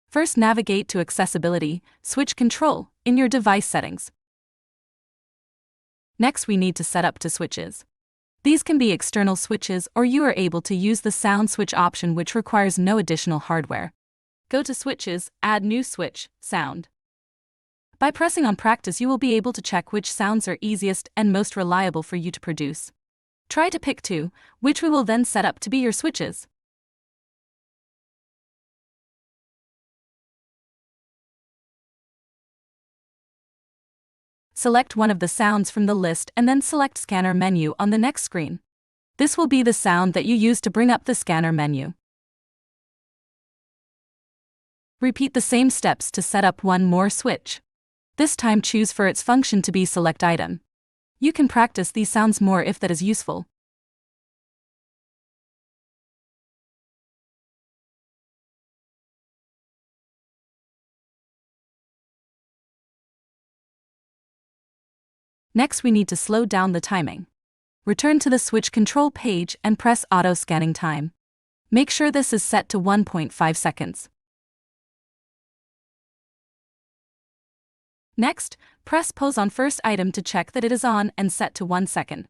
First, navigate to Accessibility, Switch Control, in your device settings. Next, we need to set up two switches. These can be external switches, or you are able to use the sound switch option, which requires no additional hardware. Go to Switches, add New Switch, Sound. By pressing on Practice, you will be able to check which sounds are easiest and most reliable for you to produce. Try to pick two, which we will then set up to be your switches. Select one of the sounds from the list and then select Scanner menu on the next screen. This will be the sound that you use to bring up the scanner menu. Repeat the same steps to set up one more switch. This time, choose for its function to be Select Item. You can practice these sounds more if that is useful. Next, we need to slow down the timing. Return to the switch control page and press Auto Scanning Time. Make sure this is set to 1.5 seconds. Next, press Pause on first item to check that it is on and set to 1 second.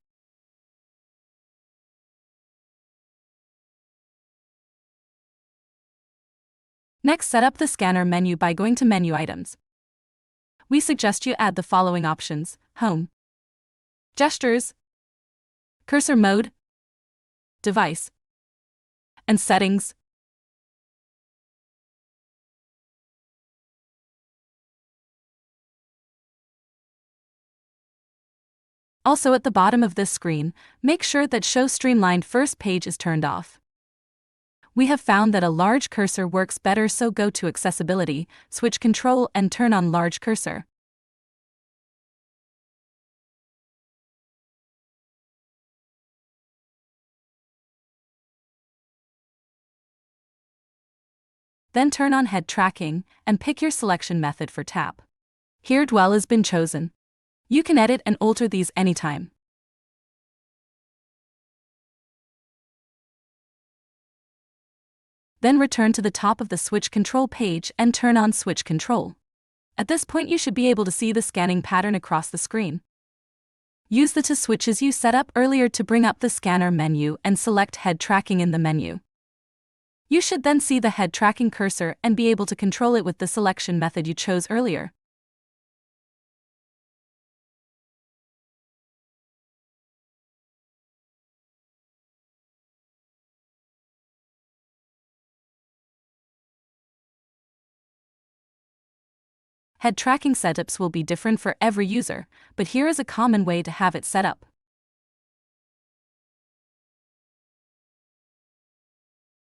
Next, set up the scanner menu by going to Menu Items. We suggest you add the following options: Home, Gestures, Cursor Mode, Device, and Settings. Also, at the bottom of this screen, make sure that Show Streamlined First Page is turned off. We have found that a large cursor works better, so go to Accessibility, Switch Control, and turn on Large Cursor. Then turn on Head Tracking, and pick your selection method for tap. Here, Dwell has been chosen. You can edit and alter these anytime. Then return to the top of the Switch Control page and turn on Switch Control. At this point, you should be able to see the scanning pattern across the screen. Use the two switches you set up earlier to bring up the scanner menu and select Head Tracking in the menu. You should then see the head tracking cursor and be able to control it with the selection method you chose earlier. Head tracking setups will be different for every user, but here is a common way to have it set up.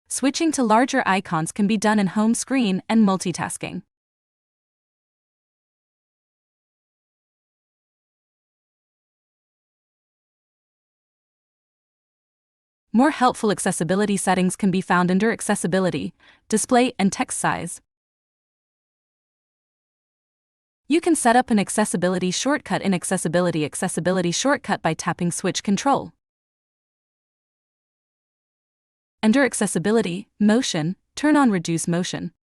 Switching to larger icons can be done in home screen and multitasking. More helpful accessibility settings can be found under Accessibility, Display, and Text Size. You can set up an accessibility shortcut in Accessibility shortcut by tapping Switch Control. Under Accessibility, Motion, turn on Reduce Motion.